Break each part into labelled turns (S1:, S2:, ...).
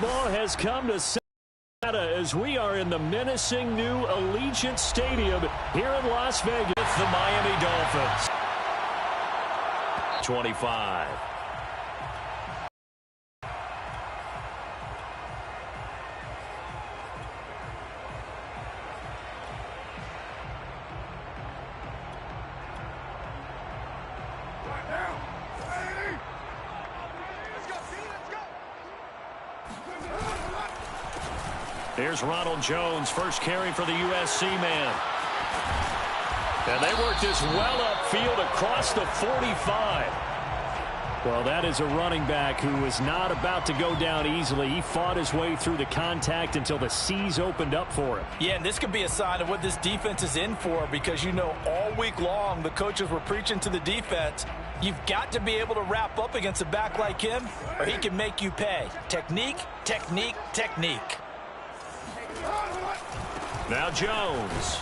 S1: football has come to Santa as we are in the menacing new Allegiant Stadium here in Las Vegas with the Miami Dolphins. 25. Here's Ronald Jones, first carry for the USC man. And they work this well upfield across the 45. Well, that is a running back who was not about to go down easily. He fought his way through the contact until the seas opened up for him.
S2: Yeah, and this could be a sign of what this defense is in for, because you know all week long the coaches were preaching to the defense, you've got to be able to wrap up against a back like him or he can make you pay. Technique, technique, technique.
S1: Now Jones.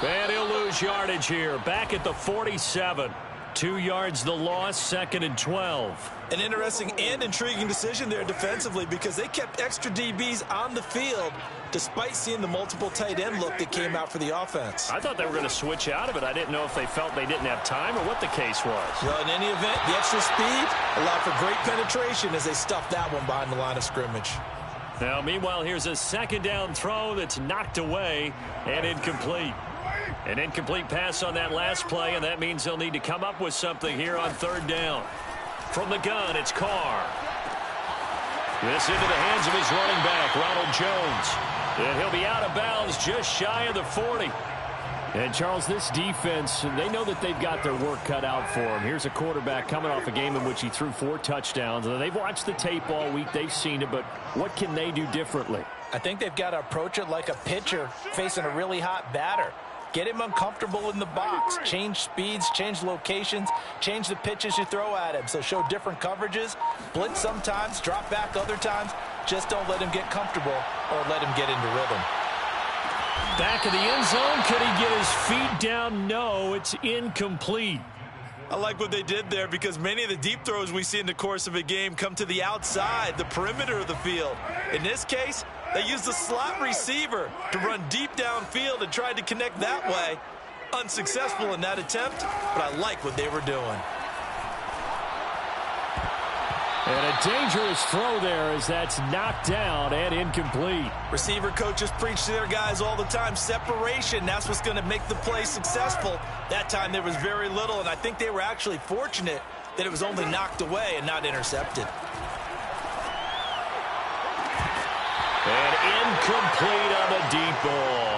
S1: And he'll lose yardage here. Back at the 47. 2 yards the loss, 2nd and 12.
S2: An interesting and intriguing decision there defensively, because they kept extra DBs on the field despite seeing the multiple tight end look that came out for the offense.
S1: I thought they were going to switch out of it. I didn't know if they felt they didn't have time or what the case was.
S2: Well, in any event, the extra speed allowed for great penetration as they stuffed that one behind the line of scrimmage.
S1: Now, meanwhile, here's a second down throw that's knocked away and incomplete. An incomplete pass on that last play, and that means they'll need to come up with something here on 3rd down. From the gun, it's Carr. This into the hands of his running back, Ronald Jones. And he'll be out of bounds just shy of the 40. And, Charles, this defense, they know that they've got their work cut out for them. Here's a quarterback coming off a game in which he threw 4 touchdowns. And they've watched the tape all week. They've seen it, but what can they do differently?
S2: I think they've got to approach it like a pitcher facing a really hot batter. Get him uncomfortable in the box. Change speeds, change locations, change the pitches you throw at him. So show different coverages, blitz sometimes, drop back other times. Just don't let him get comfortable or let him get into rhythm.
S1: Back of the end zone. Could he get his feet down? No, it's incomplete.
S2: I like what they did there, because many of the deep throws we see in the course of a game come to the outside, the perimeter of the field. In this case, they used the slot receiver to run deep downfield and tried to connect that way. Unsuccessful in that attempt, but I like what they were doing.
S1: And a dangerous throw there as that's knocked down and incomplete.
S2: Receiver coaches preach to their guys all the time. Separation, that's what's going to make the play successful. That time there was very little, and I think they were actually fortunate that it was only knocked away and not intercepted.
S1: And incomplete on the deep ball.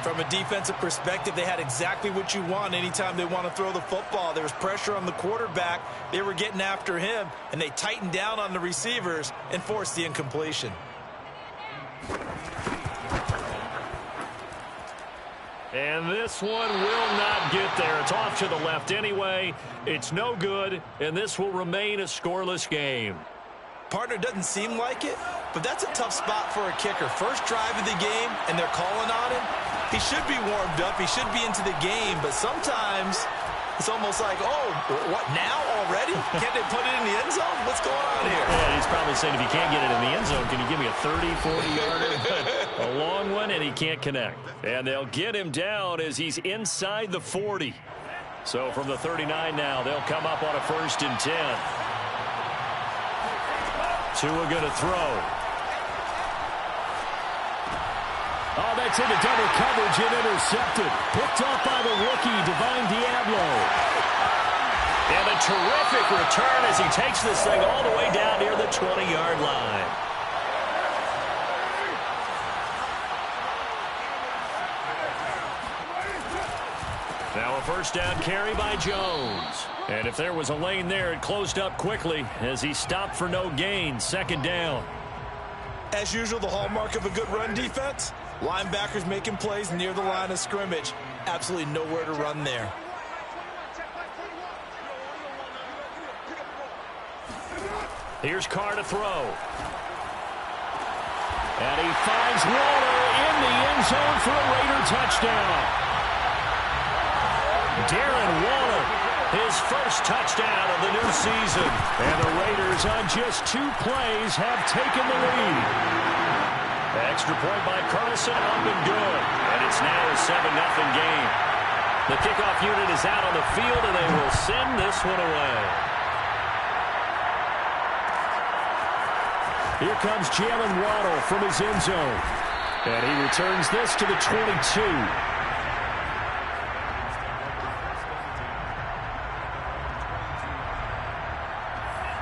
S2: From a defensive perspective, they had exactly what you want anytime they want to throw the football. There was pressure on the quarterback. They were getting after him, and they tightened down on the receivers and forced the incompletion.
S1: And this one will not get there. It's off to the left anyway. It's no good, and this will remain a scoreless game.
S2: Partner, doesn't seem like it, but that's a tough spot for a kicker. First drive of the game, and they're calling on him. He should be warmed up. He should be into the game, but sometimes it's almost like, oh, what, now already? Can't they put it in the end zone? What's going on here?
S1: Yeah, he's probably saying, if you can't get it in the end zone, can you give me a 30, 40-yarder? A long one, and he can't connect. And they'll get him down as he's inside the 40. So from the 39 now, they'll come up on a 1st and 10. Tua going to throw. Oh, that's into double coverage and intercepted. Picked off by the rookie, Divine Diablo. And a terrific return as he takes this thing all the way down near the 20-yard line. Now a 1st down carry by Jones. And if there was a lane there, it closed up quickly as he stopped for no gain. 2nd down.
S2: As usual, the hallmark of a good run defense, linebackers making plays near the line of scrimmage. Absolutely nowhere to run there.
S1: Here's Carr to throw. And he finds Waller in the end zone for a Raider touchdown. Darren Waller his first touchdown of the new season. And the Raiders on just 2 plays have taken the lead. Extra point by Carlson, up and good. And it's now a 7-0 game. The kickoff unit is out on the field, and they will send this one away. Here comes Jalen Waddle from his end zone. And he returns this to the 22.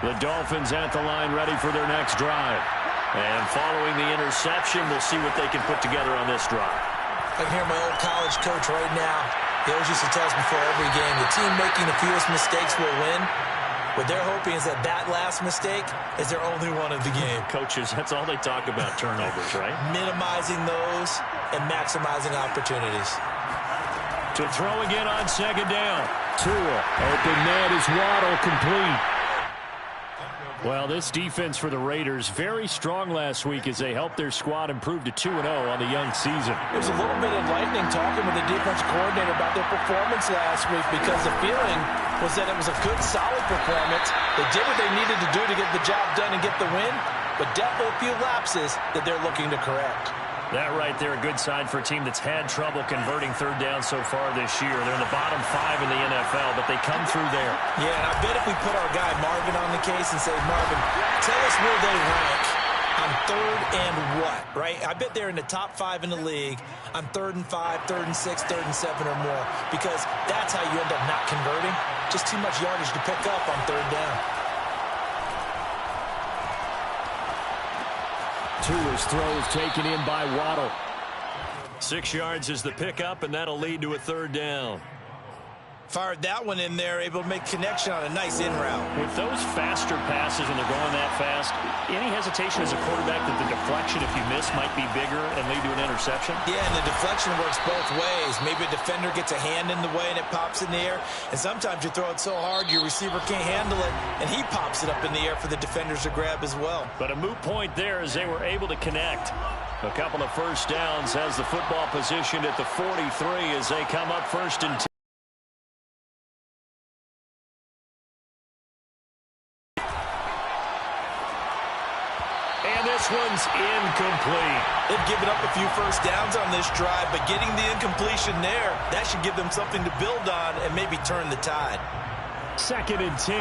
S1: The Dolphins at the line ready for their next drive. And following the interception, we'll see what they can put together on this drive.
S2: I can hear my old college coach right now. He always used to tell us before every game, the team making the fewest mistakes will win. What they're hoping is that last mistake is their only one of the game.
S1: Coaches, that's all they talk about, turnovers, right?
S2: Minimizing those and maximizing opportunities.
S1: To throw again on second down. Tua, open man is Waddle, complete. Well, this defense for the Raiders very strong last week as they helped their squad improve to 2-0 on the young season.
S2: It was a little bit enlightening talking with the defense coordinator about their performance last week because the feeling was that it was a good, solid performance. They did what they needed to do to get the job done and get the win, but definitely a few lapses that they're looking to correct.
S1: That right there, a good sign for a team that's had trouble converting third down so far this year. They're in the bottom 5 in the NFL, but they come through there. Yeah, and I bet if we put our guy Marvin on the case and say, Marvin, tell us where they rank on third and what, right? I bet they're in the top 5 in the league on 3rd and 5, 3rd and 6, 3rd and 7 or more, because that's how you end up not converting. Just too much yardage to pick up on third down. Tua's throw is taken in by Waddle. 6 yards is the pickup, and that'll lead to a third down.
S2: Fired that one in there, able to make connection on a nice in route.
S1: With those faster passes when they're going that fast, any hesitation as a quarterback that the deflection, if you miss, might be bigger and lead to an interception?
S2: Yeah, and the deflection works both ways. Maybe a defender gets a hand in the way and it pops in the air, and sometimes you throw it so hard your receiver can't handle it, and he pops it up in the air for the defenders to grab as well.
S1: But a moot point there as they were able to connect. A couple of first downs has the football positioned at the 43 as they come up 1st and 10. This one's incomplete.
S2: They've given up a few first downs on this drive, but getting the incompletion there, that should give them something to build on and maybe turn the tide.
S1: 2nd and 10.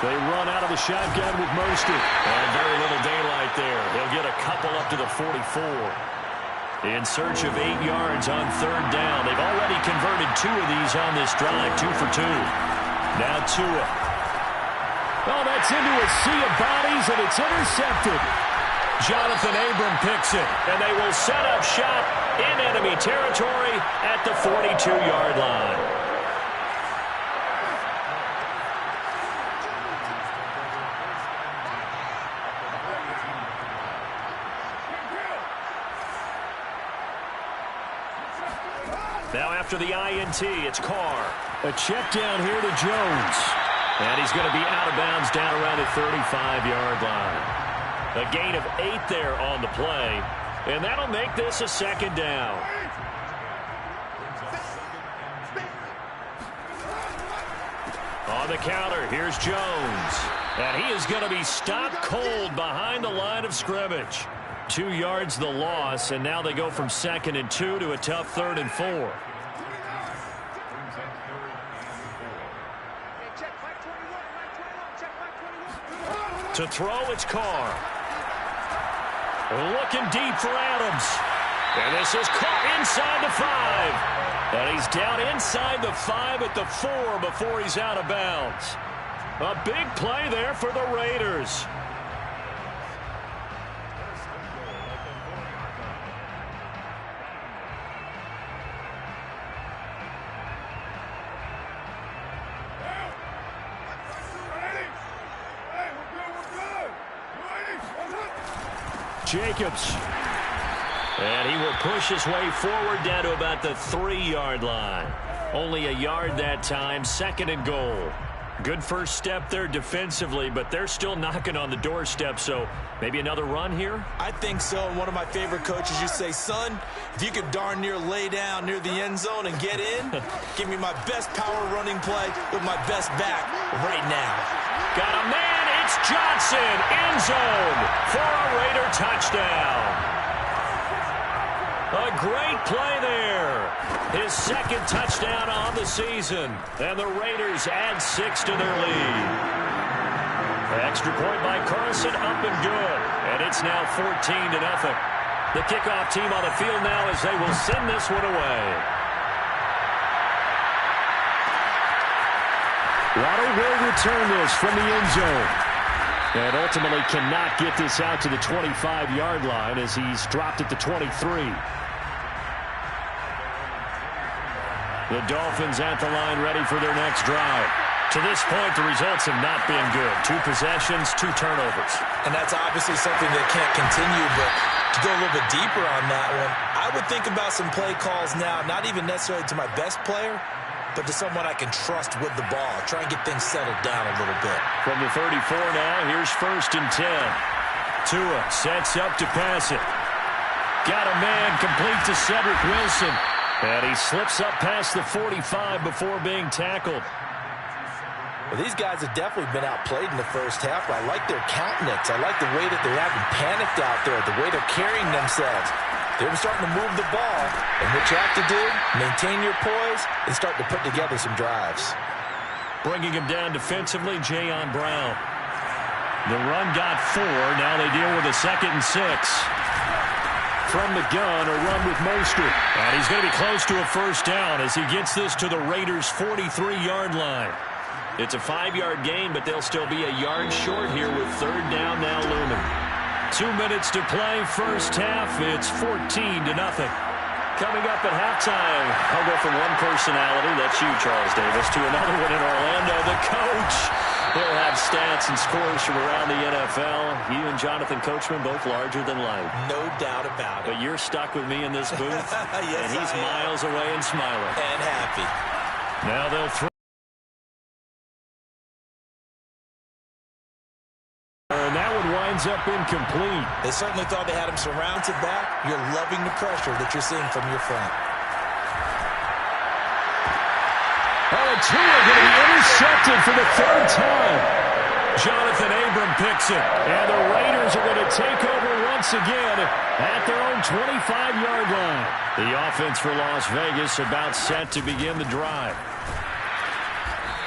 S1: They run out of the shotgun with Mostert. And very little daylight there. They'll get a couple up to the 44. In search of 8 yards on 3rd down. They've already converted 2 of these on this drive, 2 for 2. Now Tua. Oh, that's into a sea of bodies, and it's intercepted. Jonathan Abram picks it, and they will set up shop in enemy territory at the 42-yard line. Now after the INT, it's Carr. A check down here to Jones. And he's going to be out of bounds down around the 35-yard line. A gain of 8 there on the play. And that'll make this a 2nd down. On the counter, here's Jones. And he is going to be stopped cold behind the line of scrimmage. 2 yards the loss, and now they go from 2nd and 2 to a tough 3rd and 4. To throw, it's Carr. Looking deep for Adams. And this is caught inside the 5. And he's down inside the 5 at the 4 before he's out of bounds. A big play there for the Raiders. Jacobs. And he will push his way forward down to about the 3-yard line. Only a yard that time, 2nd and goal. Good first step there defensively, but they're still knocking on the doorstep, so maybe another run here?
S2: I think so. And one of my favorite coaches used to say, son, if you could darn near lay down near the end zone and get in, give me my best power running play with my best back right now.
S1: Got a man. It's Johnson. End zone for a Raider touchdown. A great play there. His second touchdown on the season. And the Raiders add 6 to their lead. Extra point by Carlson, up and good. And it's now 14-0. The kickoff team on the field now as they will send this one away. Waddle will return this from the end zone. And ultimately cannot get this out to the 25-yard line as he's dropped at the 23. The Dolphins at the line ready for their next drive. To this point, the results have not been good. 2 possessions, 2 turnovers.
S2: And that's obviously something that can't continue, but to go a little bit deeper on that one, I would think about some play calls now, not even necessarily to my best player, but to someone I can trust with the ball. Try and get things settled down a little bit.
S1: From the 34 now, here's 1st and 10. Tua sets up to pass it. Got a man complete to Cedric Wilson. And he slips up past the 45 before being tackled.
S2: Well, these guys have definitely been outplayed in the first half. I like their countenance. I like the way that they're having panicked out there, the way they're carrying themselves. They're starting to move the ball. And what you have to do, maintain your poise and start to put together some drives.
S1: Bringing him down defensively, Jayon Brown. The run got 4. Now they deal with a 2nd and 6. From the gun, a run with Mostert. And he's going to be close to a first down as he gets this to the Raiders' 43-yard line. It's a 5-yard gain, but they'll still be a yard short here with 3rd down now looming. 2 minutes to play, first half. It's 14-0. Coming up at halftime, I'll go from one personality, that's you, Charles Davis, to another one in Orlando, the coach. He'll have stats and scores from around the NFL. You and Jonathan Coachman, both larger than life.
S2: No doubt about it.
S1: But you're stuck with me in this booth,
S2: yes,
S1: and he's miles away and smiling.
S2: And happy.
S1: Now they'll throw. And that one winds up incomplete.
S2: They certainly thought they had him surrounded back. You're loving the pressure that you're seeing from your front.
S1: Oh, Tua going to be intercepted for the 3rd time. Jonathan Abram picks it. And the Raiders are going to take over once again at their own 25-yard line. The offense for Las Vegas about set to begin the drive.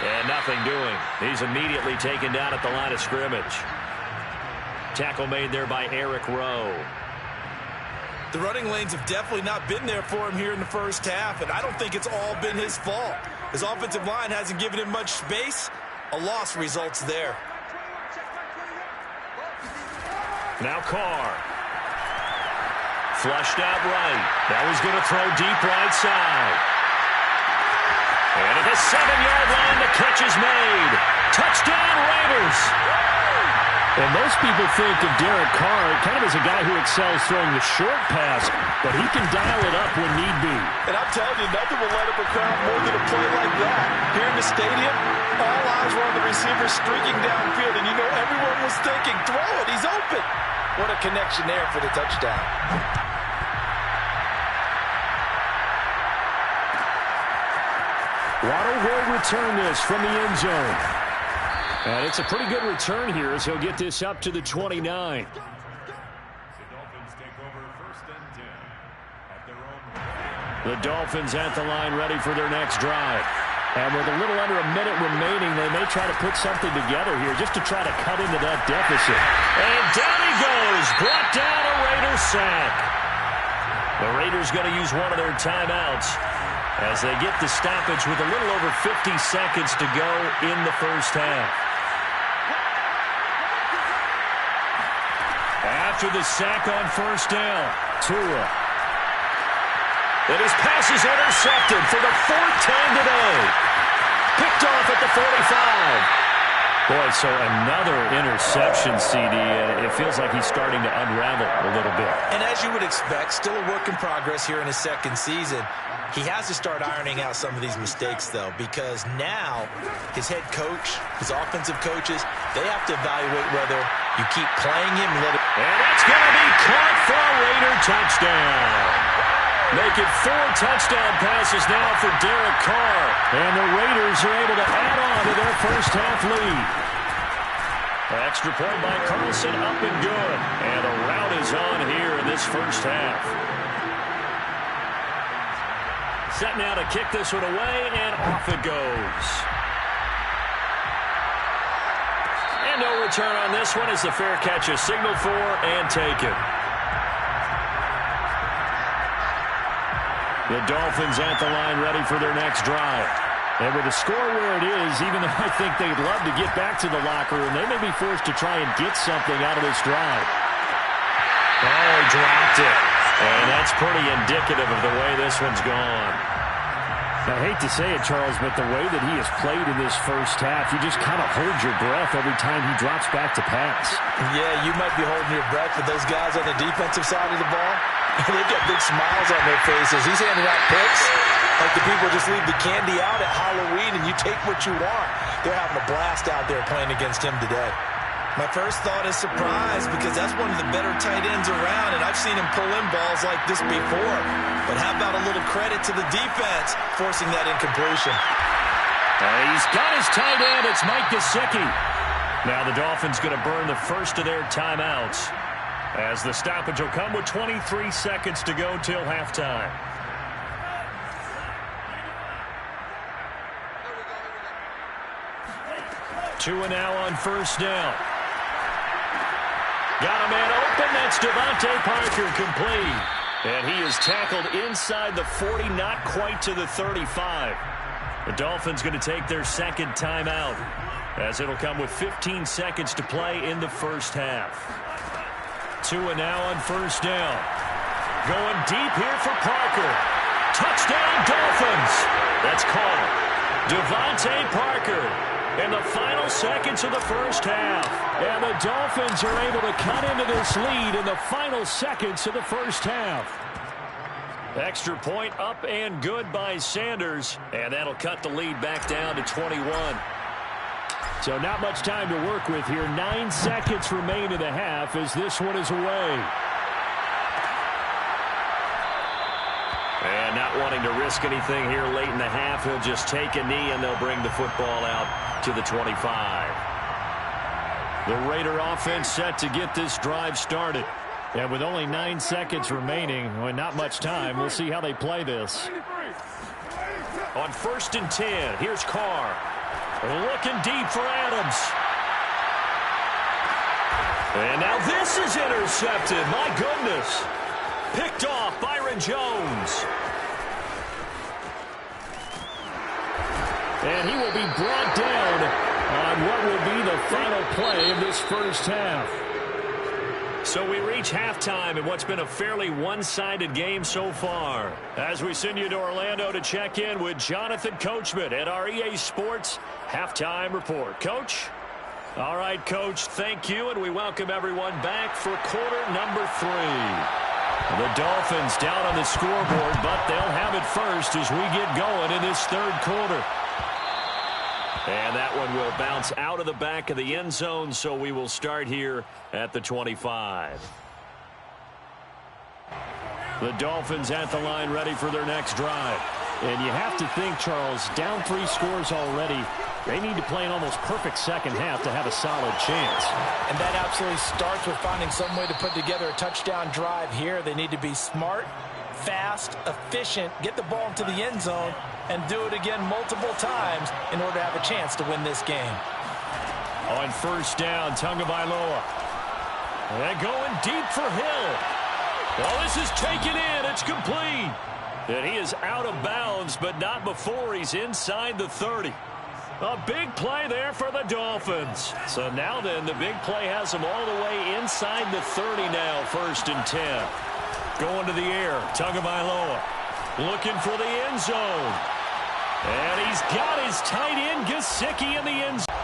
S1: And nothing doing. He's immediately taken down at the line of scrimmage. Tackle made there by Eric Rowe.
S2: The running lanes have definitely not been there for him here in the first half, and I don't think it's all been his fault. His offensive line hasn't given him much space. A loss results there.
S1: Now Carr. Flushed out right. That was going to throw deep right side. And at the 7-yard line, the catch is made. Touchdown, Raiders. And most people think of Derek Carr kind of as a guy who excels throwing the short pass, but he can dial it up when need be.
S2: And I'm telling you, nothing will light up a crowd more than a play like that. Here in the stadium, all eyes were on the receiver streaking downfield, and you know everyone was thinking, throw it, he's open. What a connection there for the touchdown.
S1: Waddle will return this from the end zone. And it's a pretty good return here as he'll get this up to the 29. The Dolphins take over 1st and 10 at their own. The Dolphins at the line ready for their next drive. And with a little under a minute remaining, they may try to put something together here just to try to cut into that deficit. And down he goes, brought down a Raiders sack. The Raiders going to use one of their timeouts as they get the stoppage with a little over 50 seconds to go in the first half. After the sack on 1st down, Tua. And his pass is intercepted for the 4th time today. Picked off at the 45. Boy, so another interception, CD, and it feels like he's starting to unravel a little bit.
S2: And as you would expect, still a work in progress here in his second season. He has to start ironing out some of these mistakes, though, because now his head coach, his offensive coaches, they have to evaluate whether you keep playing him and let it...
S1: And that's going to be caught for a Raider touchdown. Make it 4 touchdown passes now for Derek Carr. And the Raiders are able to add on to their first half lead. Extra point by Carlson, up and good. And the rout is on here in this first half. Set now to kick this one away, and off it goes. And no return on this one as the fair catch is signaled for and taken. The Dolphins at the line ready for their next drive. And with the score where it is, even though I think they'd love to get back to the locker room, they may be forced to try and get something out of this drive. Oh, he dropped it. And that's pretty indicative of the way this one's gone. I hate to say it, Charles, but the way that he has played in this first half, you just kind of hold your breath every time he drops back to pass.
S2: Yeah, you might be holding your breath, but those guys on the defensive side of the ball, they've got big smiles on their faces. He's handing out picks like the people just leave the candy out at Halloween and you take what you want. They're having a blast out there playing against him today. My first thought is surprise because that's one of the better tight ends around, and I've seen him pull in balls like this before. But how about a little credit to the defense forcing that incompletion?
S1: He's got his tight end. It's Mike Gesicki. Now the Dolphins going to burn the first of their timeouts as the stoppage will come with 23 seconds to go till halftime. Two and now on first down. Got a man open. That's Devontae Parker, complete. And he is tackled inside the 40, not quite to the 35. The Dolphins going to take their second timeout as it'll come with 15 seconds to play in the first half. Two and now on first down. Going deep here for Parker. Touchdown Dolphins. That's called. Devontae Parker in the final seconds of the first half. And the Dolphins are able to cut into this lead in the final seconds of the first half. Extra point up and good by Sanders. And that'll cut the lead back down to 21. So not much time to work with here. 9 seconds remain in the half as this one is away. And not wanting to risk anything here late in the half, he'll just take a knee and they'll bring the football out to the 25. The Raider offense set to get this drive started. And with only 9 seconds remaining, well, not much time, we'll see how they play this. On 1st and 10, here's Carr. Looking deep for Adams. And now this is intercepted. My goodness. Picked off Byron Jones. And he will be brought down on what will be the final play of this first half. So we reach halftime in what's been a fairly one-sided game so far. As we send you to Orlando to check in with Jonathan Coachman at our EA Sports Halftime Report. Coach? All right, Coach, thank you, and we welcome everyone back for quarter number 3. The Dolphins down on the scoreboard, but they'll have it first as we get going in this third quarter. And that one will bounce out of the back of the end zone, so we will start here at the 25. The Dolphins at the line ready for their next drive. And you have to think, Charles, down 3 scores already. They need to play an almost perfect second half to have a solid chance.
S2: And that absolutely starts with finding some way to put together a touchdown drive here. They need to be smart, fast, efficient, get the ball into the end zone, and do it again multiple times in order to have a chance to win this game.
S1: On first down, Tagovailoa. And going deep for Hill. Well, this is taken in. It's complete. And he is out of bounds, but not before he's inside the 30. A big play there for the Dolphins. So now then, the big play has him all the way inside the 30 now, 1st and 10. Going to the air, Tagovailoa looking for the end zone. And he's got his tight end, Gesicki, in the end zone.